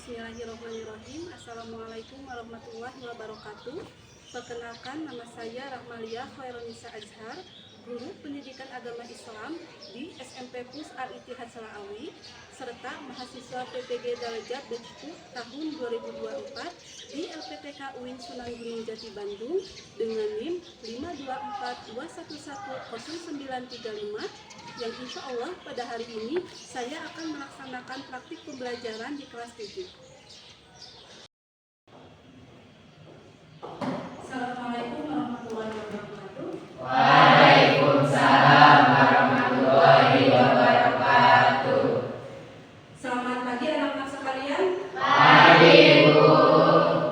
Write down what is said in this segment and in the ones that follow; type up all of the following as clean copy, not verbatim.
Bismillahirrahmanirrahim. Assalamualaikum warahmatullahi wabarakatuh. Perkenalkan, nama saya Rahmalia Khairunisa Azhar, guru pendidikan agama Islam di SMP PUS Al-Ittihad Salaawi, serta mahasiswa PPG Darajat Bechtu tahun 2024 di LPTK UIN Sunan Gunung Jati Bandung dengan NIM 524211093 yang insya Allah pada hari ini saya akan melaksanakan praktik pembelajaran di kelas 7. Assalamualaikum warahmatullahi wabarakatuh. Waalaikumsalam warahmatullahi wabarakatuh. Selamat pagi anak-anak sekalian. Pagi, Bu.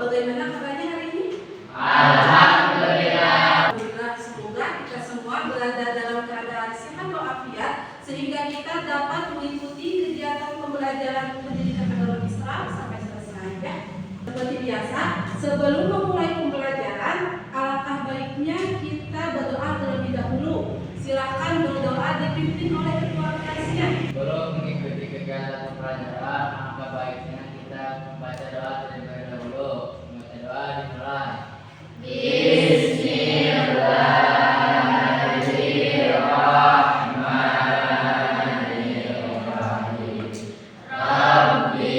Bagaimana kabarnya hari ini? Alhamdulillah. Alhamdulillah, semoga kita semua berada dalam keadaan sehat walafiat sehingga kita dapat mengikuti kegiatan pembelajaran pendidikan agama Islam sampai selesai ya. Seperti biasa, sebelum memulai pembelajaran, alangkah baiknya kita berdoa terlebih dahulu. Silakan berdoa dipimpin oleh ketua kelasnya. Sebelum mengikuti kegiatan pembelajaran, alangkah baiknya kita membaca doa terlebih dahulu. Membaca doa dimulai. Bismillahirrahmanirrahim. Rabbi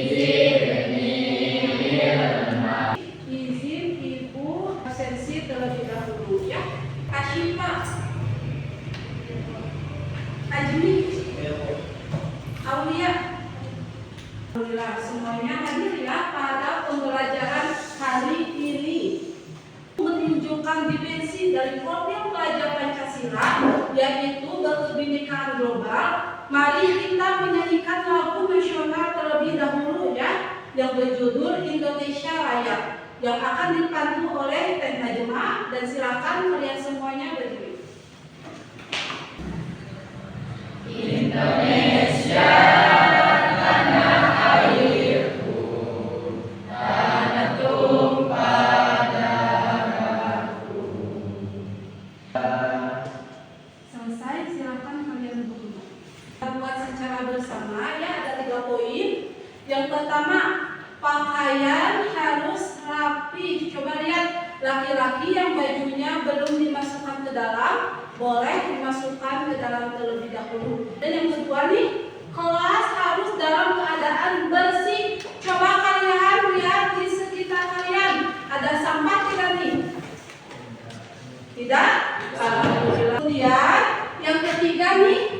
zidni ilma. Izin Ibu absensi terlebih dahulu ya. Asyifa, Ajmi, Aulia. Alhamdulillah semuanya hadir ya pada pembelajaran hari ini. Menunjukkan dimensi dari program belajar Pancasila yaitu berkebinekaan global. Mari kita menyanyikan lagu nasional terlebih dahulu ya, yang berjudul Indonesia Raya, yang akan dipandu oleh Teh Najma, dan silakan kalian semuanya berdiri. Indonesia tanah airku, tanah tumpah darahku. Selesai, silakan kalian berdiri. Kita buat secara bersama ya, ada 3 poin. Yang pertama, pakaian harus rapi. Coba lihat, laki-laki yang bajunya belum dimasukkan ke dalam boleh dimasukkan ke dalam terlebih dahulu. Dan yang kedua nih, kelas harus dalam keadaan bersih. Coba kalian lihat di sekitar kalian, ada sampah tidak nih? Tidak? Alhamdulillah. Kemudian yang ketiga nih,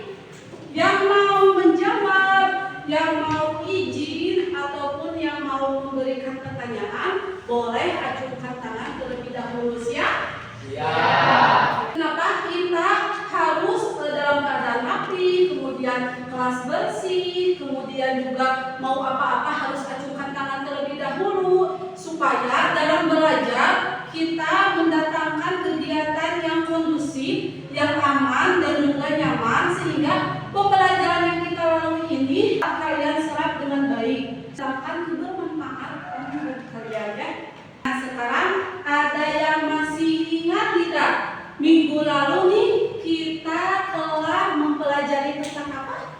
yang mau menjawab, yang mau izin ataupun yang mau memberikan pertanyaan, boleh acungkan tangan terlebih dahulu. Siap? Siap. Kenapa kita harus dalam keadaan rapi, kemudian kelas bersih, kemudian juga mau apa-apa harus acungkan tangan terlebih dahulu, supaya dalam belajar kita mendatangkan kegiatan yang kondusif, yang aman dan juga nyaman, sehingga pembelajaran yang kita lalui ini kalian serap dengan baik, akan bermanfaat untuk kalian ya. Nah, sekarang ada yang masih ingat tidak? Minggu lalu nih kita telah mempelajari tentang apa?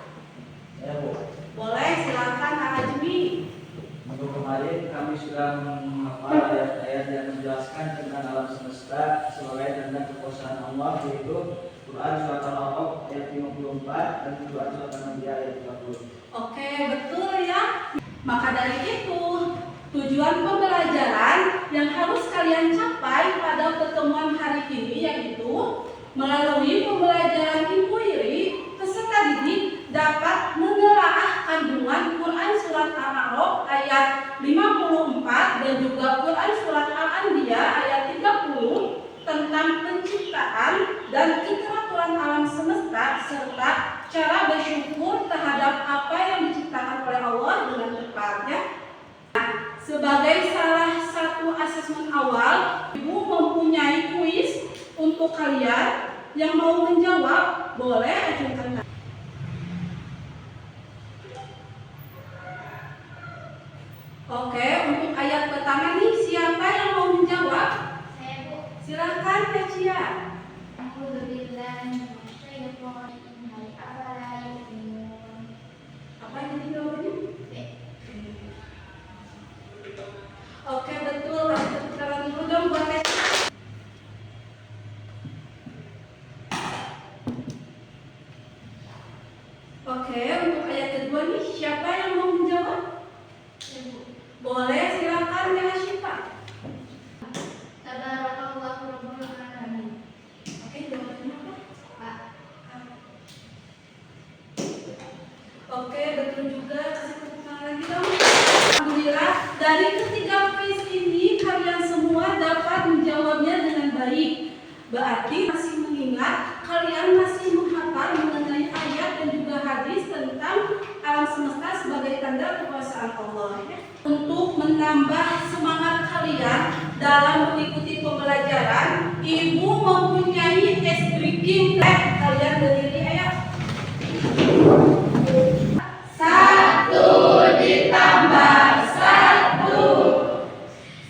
Ya, Bu. Boleh, silakan Ajmi. Minggu kemarin kami sudah menghafal ayat-ayat yang menjelaskan tentang alam semesta sebagai tanda kekuasaan Allah, yaitu Quran surat Al-A'raf ayat 54 dan Quran surat An-Nahl ayat 30. Oke, betul ya. Maka dari itu, tujuan pembelajaran yang harus kalian capai pada pertemuan hari ini yaitu melalui pembelajaran inquiry, peserta didik dapat menelaah kandungan Quran surat Al-A'raf ayat 54 dan juga Quran surat Al-Anbiya ayat 30 tentang penciptaan dan keteraturan alam semesta serta cara bersyukur terhadap apa yang diciptakan oleh Allah dengan tepatnya. Sebagai salah satu asesmen awal, Ibu mempunyai kuis untuk kalian. Yang mau menjawab boleh acungkan tangan. Oke, untuk ayat pertama nih, siapa yang mau menjawab? Saya, Bu. Silakan Teh Cia. Alhamdulillah. Apa yang jadi jawabannya? Oke, untuk ayat kedua nih, siapa yang mau menjawab? Boleh, silakan ya Syifa. Tabarakallahu rabbul alamin. Oke, jawabannya apa? Pak. Oke, betul juga. Kasih tepuk tangan lagi dong. Alhamdulillah, dari ketiga kuis ini kalian semua dapat menjawabnya dengan baik. Berarti masih mengingat, kalian masih menghafal mengenai ayat dan juga hadis tentang alam semesta sebagai tanda kekuasaan Allah. Untuk menambah semangat kalian dalam mengikuti pembelajaran, Ibu mempunyai es drinking kalian berdiri ayo. 1 ditambah 1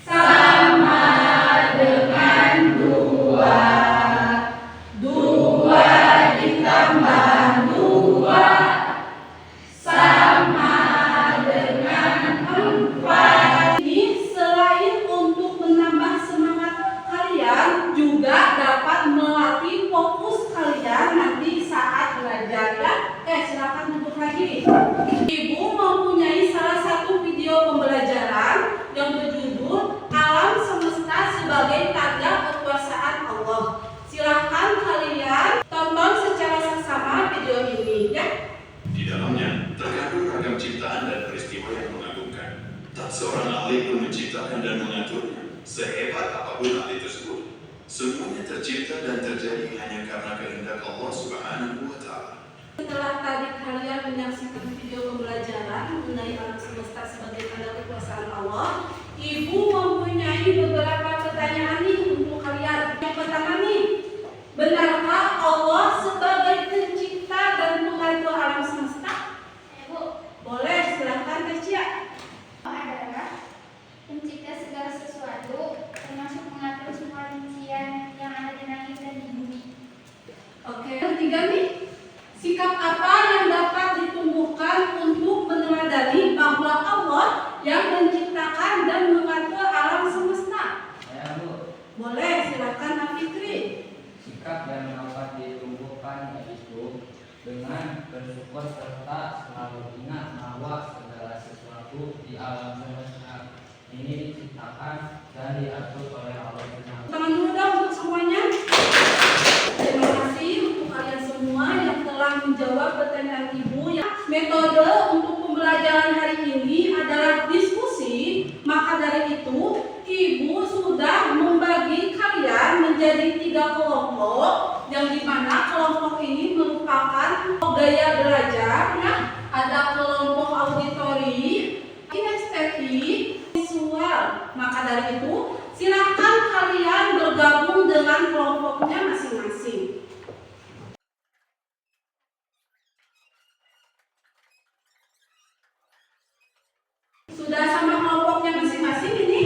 sama dengan 2. 2 ditambah 2 sama dengan 4. Ini selain untuk menambah semangat kalian, juga dapat melatih fokus kalian nanti saat belajar ya. Silakan duduk lagi. Ibu mempunyai salah satu video pembelajaran yang berjudul Alam Semesta sebagai Tanda Kekuasaan Allah. Silakan kalian tonton secara seksama video ini ya. Di dalamnya terkandung ragam ciptaan dan peristiwa yang mengagumkan. Tak seorang ahli pun menciptakan dan mengaturnya, sehebat apapun ahli tersebut. Semuanya tercipta dan terjadi hanya karena kehendak Allah Subhanahu wa Ta'ala. Setelah tadi kalian menyaksikan video pembelajaran mengenai alam semesta sebagai tanda kekuasaan Allah, Ibu mempunyai beberapa pertanyaan nih untuk kalian. Yang pertama nih, benarkah Allah sebagai pencipta dan pengatur alam semesta? Ibu Boleh, silakan Cia. adalah pencipta segala sesuatu, termasuk mengatur semua rincian yang ada di langit dan di bumi. Oke, yang ketiga nih, sikap apa yang dapat ditumbuhkan untuk meneladani bahwa Allah yang menciptakan dan mengatur alam semesta? Saya Bu, Boleh, silakan Afikri. sikap yang dapat ditumbuhkan yaitu dengan bersyukur serta selalu ingat bahwa segala sesuatu di alam semesta ini diciptakan dan diatur oleh Allah Subhanahu. Tangan dulu dong untuk semuanya. Terima kasih untuk kalian semua yang telah menjawab pertanyaan Ibu. Metode untuk pembelajaran hari ini adalah diskusi. Maka dari itu, Ibu sudah membagi kalian menjadi 3 kelompok, yang dimana kelompok ini merupakan gaya belajar. Ya, ada kelompok auditori, kinestetik, visual. Maka dari itu, silakan kalian bergabung dengan kelompoknya masing-masing. Sudah sama kelompoknya masing-masing ini?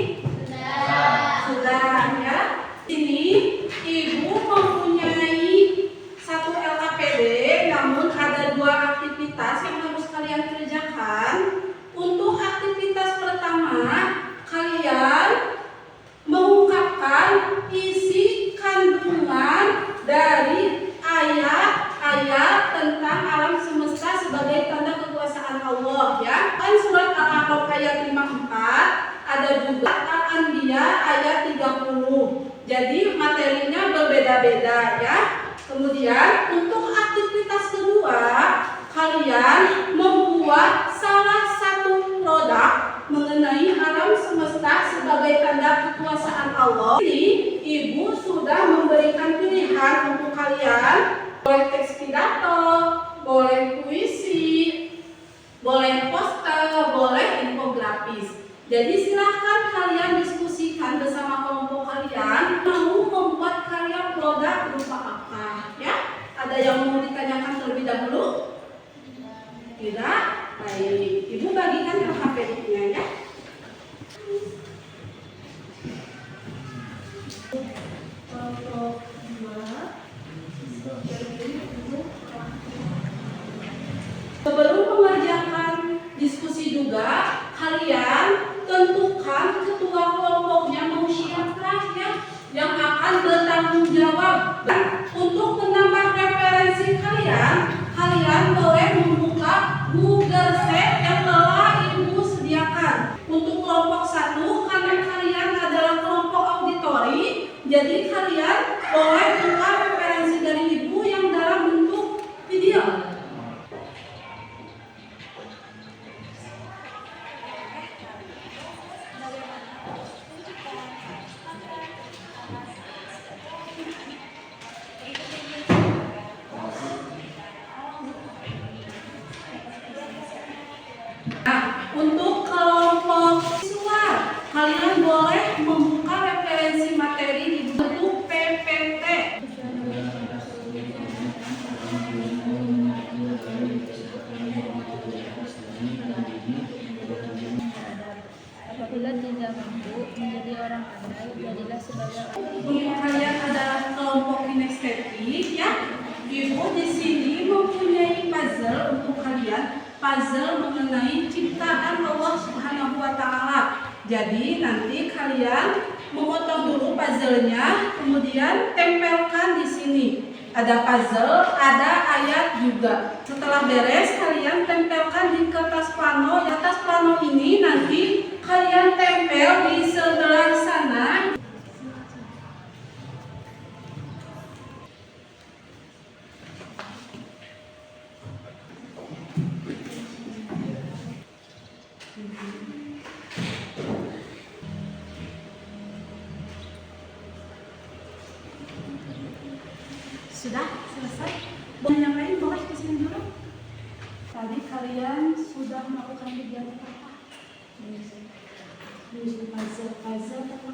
Sudah ya. Ini Ibu mempunyai satu LKPD, namun ada 2 aktivitas yang harus kalian kerjakan. Untuk aktivitas pertama, kalian mengungkapkan isi kandungan dari ayat-ayat tentang alam semesta sebagai tanda kekuasaan Allah ya. Kan surat Al-A'raf ayat 54, ada juga Al-Anbiya ayat 30. Jadi materinya berbeda-beda ya. Kemudian untuk aktivitas kedua, kalian membuat salah satu produk mengenai alam semesta sebagai tanda kekuasaan Allah. Ini Ibu sudah memberikan pilihan untuk kalian. Boleh teks pidato, boleh puisi, boleh poster, boleh infografis. Jadi silahkan kalian diskusikan bersama kelompok kalian mau membuat karya produk berupa apa ya. Ada yang mau ditanyakan terlebih dahulu? Tidak? Baik, Ibu bagikan LKPD-nya ya. Kelompok 2. Sebelum mengerjakan diskusi juga, kalian tentukan ketua kelompoknya mau siapa ya yang akan bertanggung jawab. Dan untuk menambah referensi kalian boleh membuka ini Apabila tidak mampu menjadi orang pandai, jadilah sebagai orang. Untuk kalian adalah kelompok kinestetik ya. Ibu di sini mempunyai puzzle untuk kalian, puzzle mengenai ciptaan Allah Subhanahu wa taala. Jadi nanti kalian memotong dulu puzzle-nya, kemudian tempelkan di sini. Ada puzzle, ada ayat juga. Setelah beres, kalian tempelkan di kertas plano. Di atas plano ini nanti kalian tempel di sebelah sana. Sudah selesai? Yang lain boleh kesini dulu. Tadi kalian sudah melakukan kegiatan apa? Menyusun puzzle tentang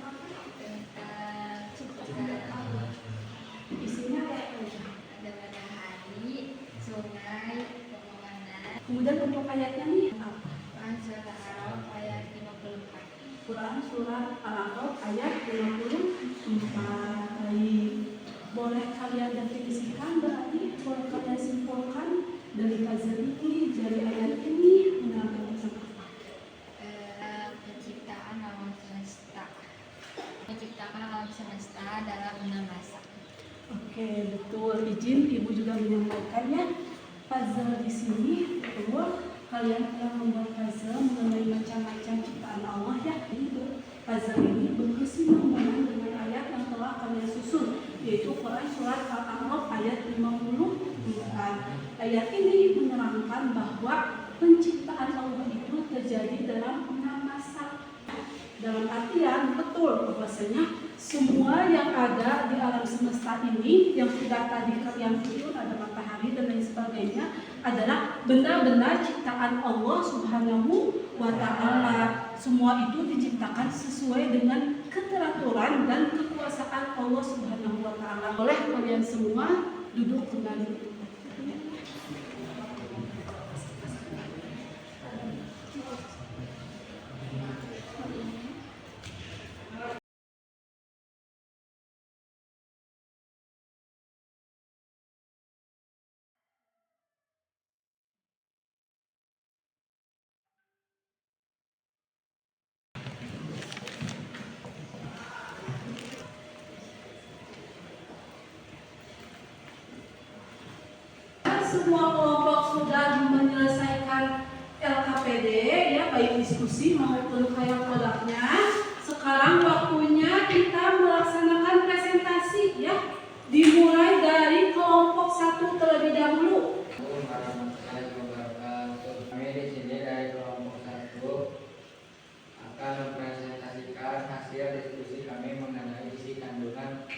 apa? Isinya kayak apa? Ada matahari, sungai, pemandangan. Kemudian untuk ayatnya nih apa? Quran surat Al-A'raf ayat 54. Quran surat Al-A'raf ayat 54. Baik. Boleh kalian definisikan, berarti boleh kalian simpulkan dari puzzle ini, dari ayat ini mengenai tentang apa? Penciptaan alam semesta. Menciptakan alam semesta dalam 6 masa. Oke, betul. Izin Ibu juga menyampaikannya. Puzzle di sini, betul. Kalian telah membuat puzzle mengenai macam-macam ciptaan Allah ya. Jadi puzzle ini berkesinambungan dengan ayat yang telah kalian susun, yaitu Quran surat Al-A'raf ayat 54. Ayat ini menerangkan bahwa penciptaan Allah itu terjadi dalam 6 masa. Dalam artian betul bahwasanya semua yang ada di alam semesta ini yang sudah tadi kalian susun, ada matahari dan lain sebagainya, adalah benar-benar ciptaan Allah Subhanahu wa taala. Semua itu diciptakan sesuai dengan keteraturan dan kekuasaan Allah Subhanahu wa taala. Boleh kalian semua duduk kembali. Semua kelompok sudah menyelesaikan LKPD ya, baik diskusi maupun kayak produknya. Sekarang waktunya kita melaksanakan presentasi ya. Dimulai dari kelompok 1 terlebih dahulu. Kami di sini dari kelompok 1 akan mempresentasikan hasil diskusi kami mengenai isi kandungan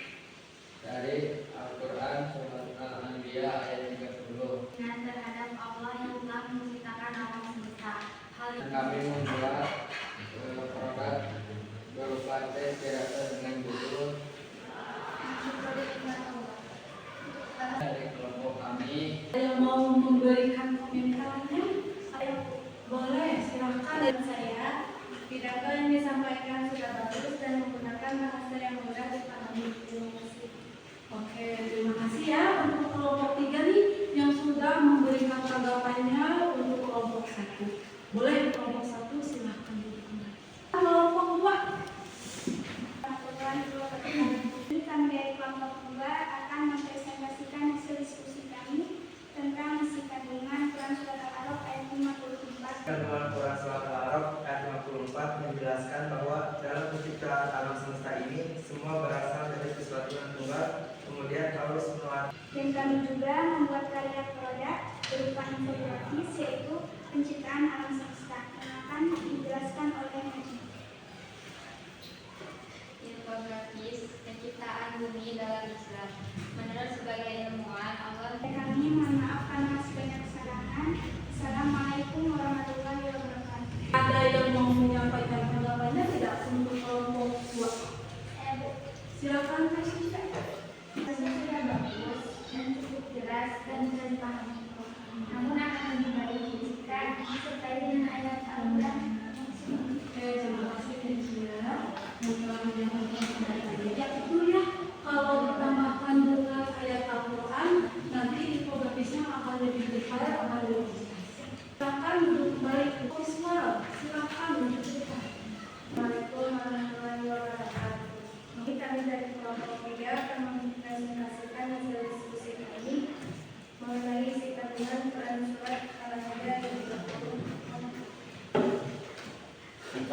dari Al-Quran surat Al-Anbiya ayat 30. Terhadap Allah yang telah menciptakan alam semesta. Hal Dan kami membuat produk berupa tes tirakat dengan judul dari kelompok kami. Yang mau memberikan komentarnya, saya boleh silahkan. saya, pidato yang disampaikan sudah bagus dan menggunakan bahasa yang mudah dipahami. Terima kasih. Oke, terima kasih ya untuk kelompok 3 nih yang sudah memberikan tanggapannya untuk kelompok 1. Boleh kelompok 1 silahkan duduk kembali. Kelompok 2. Kami dari kelompok 2 akan mempresentasikan hasil diskusi kami tentang isi kandungan Quran surat Al-A'raf ayat 54. Kandungan Quran surat Al-A'raf ayat 54 menjelaskan bahwa dalam penciptaan alam semesta ini semua berasal dari sesuatu yang tunggal, kemudian harus melalui. Dan kami juga membuat karya produk berupa infografis, yaitu penciptaan alam semesta yang akan dijelaskan oleh Najib. Infografis penciptaan bumi dalam Islam. Menurut sebagai ilmuwan, Allah. Kami mohon maaf karena sebanyak kesalahan. Assalamualaikum warahmatullahi wabarakatuh. Ada yang mau menyampaikan tanggapannya tidak untuk kelompok 2? Bu, Silakan Kak Sisha. hasilnya sudah bagus dan cukup jelas dan bisa dipahami. Namun akan lebih baik jika disertai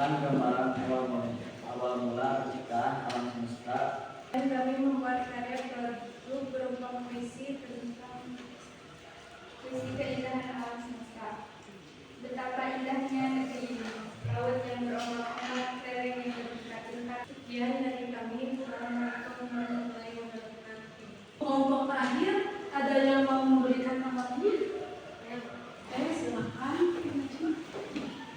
tentang gambaran awal mula penciptaan alam semesta. Dan kami membuat karya produk berupa puisi tentang puisi keindahan alam semesta. Betapa indahnya negeri ini, laut yang berombak-ombak, lereng yang bertingkat-tingkat. Sekian dari kami. Assalamualaikum warahmatullahi wabarakatuh. Kelompok terakhir, ada yang mau memberikan tanggapannya? Silakan.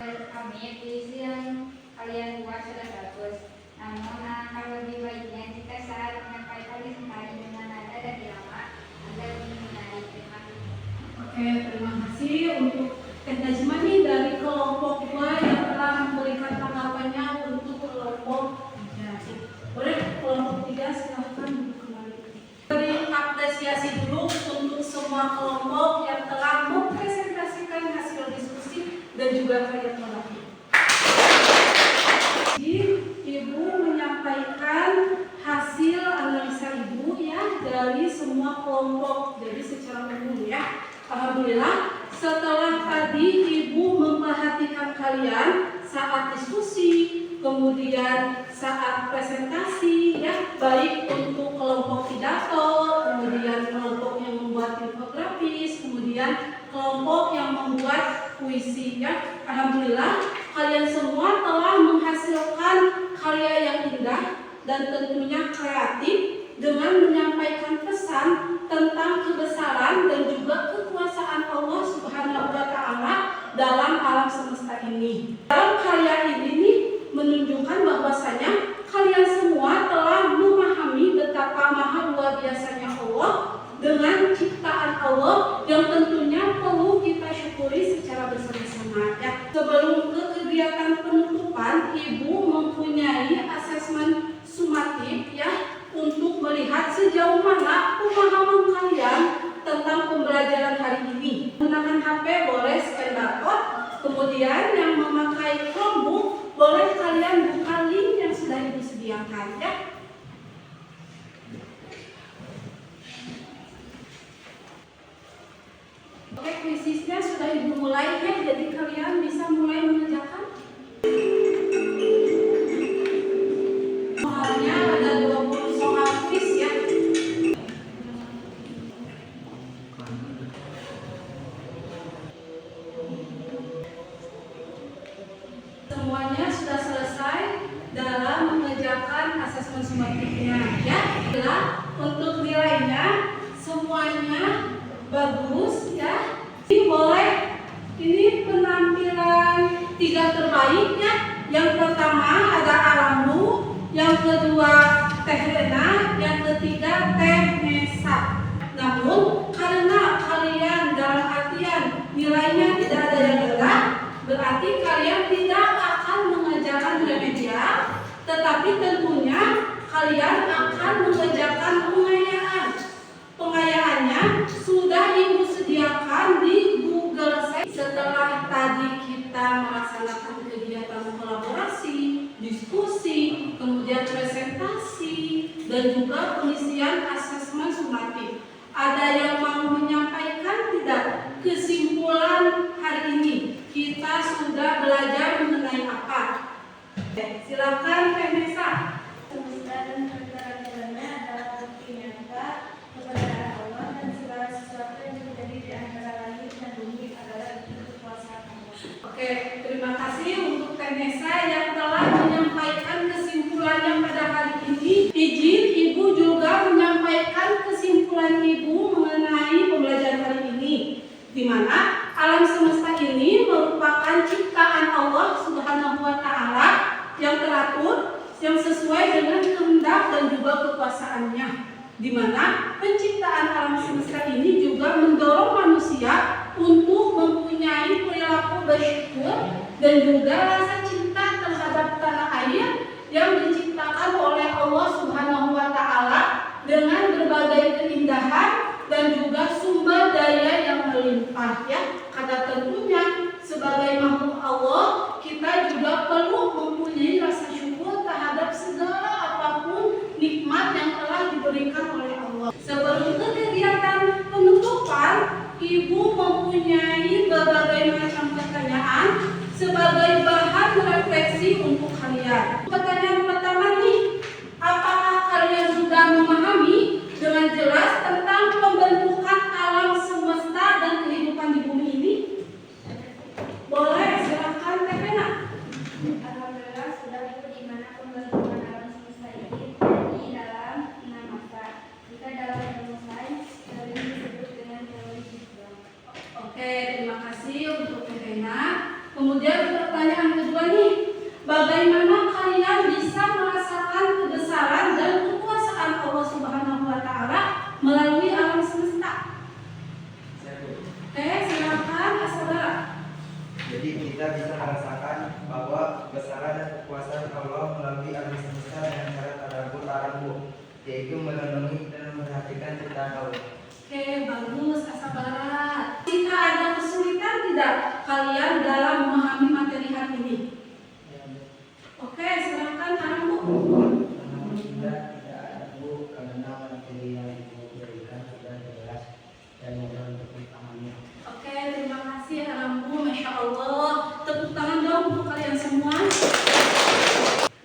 Kami puisi yang kalian buat sudah bagus. Namun kalau lebih baiknya jika saat menyampaikan disertai dengan nada dan irama agar lebih menarik. Terima kasih. Oke, terima kasih untuk Teh Najmani dari kelompok 2 yang telah memberikan tanggapannya untuk kelompok 3. Boleh kelompok 3 silahkan duduk kembali. Beri apresiasi dulu untuk semua kelompok yang telah mempresentasikan hasil diskusi dan juga karya produk. Ibu menyampaikan hasil analisa Ibu ya dari semua kelompok. Jadi secara umum ya. Alhamdulillah setelah tadi Ibu memperhatikan kalian saat diskusi, kemudian saat presentasi ya, baik untuk kelompok pidato, kemudian kelompok yang membuat infografis, kemudian kelompok yang membuat puisi ya. Alhamdulillah kalian semua telah menghasilkan karya yang indah dan tentunya kreatif dengan menyampaikan pesan tentang kebesaran dan juga kekuasaan Allah Subhanahu wa Ta'ala dalam alam semesta ini. Dalam karya ini nih menunjukkan bahwasanya kalian semua telah memahami betapa maha luar biasanya Allah dengan ciptaan Allah yang tentunya perlu kita syukuri secara bersama-sama ya. Sebelum ke kegiatan penutupan, Ibu mempunyai asesmen sumatif ya untuk melihat sejauh mana pemahaman kalian tentang pembelajaran hari ini. Menggunakan HP boleh scan barcode, kemudian yang memakai Chromebook boleh kalian buka link yang sudah Ibu sediakan ya. Oke, kuisisnya sudah Ibu mulai ya, jadi kalian bisa mulai mengerjakan. Soalnya ada 20 soal kuis ya. Semuanya sudah selesai dalam mengerjakan asesmen sumatifnya ya. Untuk nilainya semuanya bagus ya. Ini boleh, ini penampilan 3 terbaik ya. Yang pertama ada Alamlu, yang kedua Teh Rena, yang ketiga Teh Nesa. Namun karena kalian dalam artian nilainya tidak ada yang rendah, berarti kalian tidak akan mengerjakan remedial, tetapi tentunya kalian akan mengerjakan pengayaan. Pengayaannya sudah Ibu sediakan di Google Sheets. Setelah tadi kita melaksanakan kegiatan kolaborasi, diskusi, kemudian presentasi, dan juga pengisian asesmen sumatif. Ada yang mau menyampaikan tidak kesimpulan hari ini? Kita sudah belajar mengenai apa? Silakan Teh Nesa. Semesta dan segala-galanya adalah bukti nyata keberadaan Allah dan segala sesuatu yang terjadi di antara langit dan bumi adalah bukti kekuasaan Allah. Oke, terima kasih untuk Teh Nesa yang telah menyampaikan kesimpulannya pada hari ini. Izin Ibu juga menyampaikan kesimpulan Ibu mengenai pembelajaran hari ini, di mana alam semesta ini merupakan ciptaan Allah Subhanahu wa Ta'ala yang teratur, yang sesuai dengan kehendak dan juga kekuasaannya, di mana penciptaan alam semesta ini juga mendorong manusia untuk mempunyai perilaku bersyukur dan juga rasa cinta terhadap tanah air yang diciptakan oleh Allah Subhanahu wa Ta'ala dengan berbagai keindahan dan juga sumber daya yang melimpah ya. Karena tentunya sebagai makhluk Allah kita juga perlu mempunyai rasa syukur terhadap segala apapun nikmat yang telah diberikan oleh Allah. Sebelum ke kegiatan penutupan, Ibu mempunyai berbagai macam pertanyaan sebagai bahan refleksi Kemudian pertanyaan kedua nih, bagaimana kalian bisa merasakan kebesaran dan kekuasaan Allah Subhanahu wa Ta'ala melalui alam semesta? Oke, silakan Asabara. Jadi kita bisa merasakan bahwa kebesaran dan kekuasaan Allah melalui alam semesta dengan cara tadabbur ta'abbur, yaitu merenungi dan memperhatikan ciptaan Allah. Oke, bagus Asabara. Jika ada kesulitan tidak kalian dalam memahami materi hari ini? Oke, silakan Arambu. Namun tidak ada Bu karena materi yang Ibu berikan sudah jelas dan mudah untuk dipahami. Oke, terima kasih Arambu. Masya Allah. Tepuk tangan dong untuk kalian semua.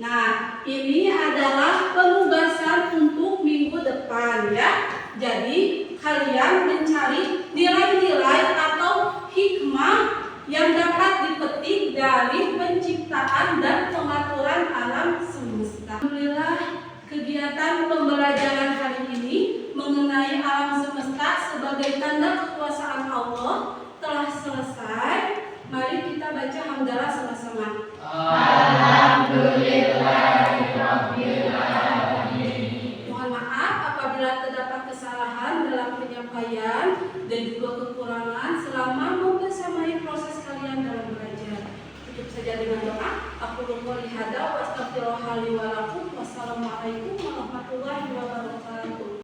Nah, ini adalah penugasan untuk minggu depan ya. Jadi kalian mencari nilai-nilai atau hikmah yang dapat dipetik dari penciptaan dan pengaturan alam semesta. Alhamdulillah, kegiatan pembelajaran hari ini mengenai alam semesta sebagai tanda kekuasaan Allah telah selesai. Mari kita baca hamdalah sama-sama. Mohon maaf apabila terdapat kesalahan dalam penyampaian dan juga kekurangan selama membersamai proses kalian dalam belajar. Cukup saja dengan doa. Aku qouli hada wa astaghfirullah li wa lakum. Wassalamualaikum warahmatullahi wabarakatuh.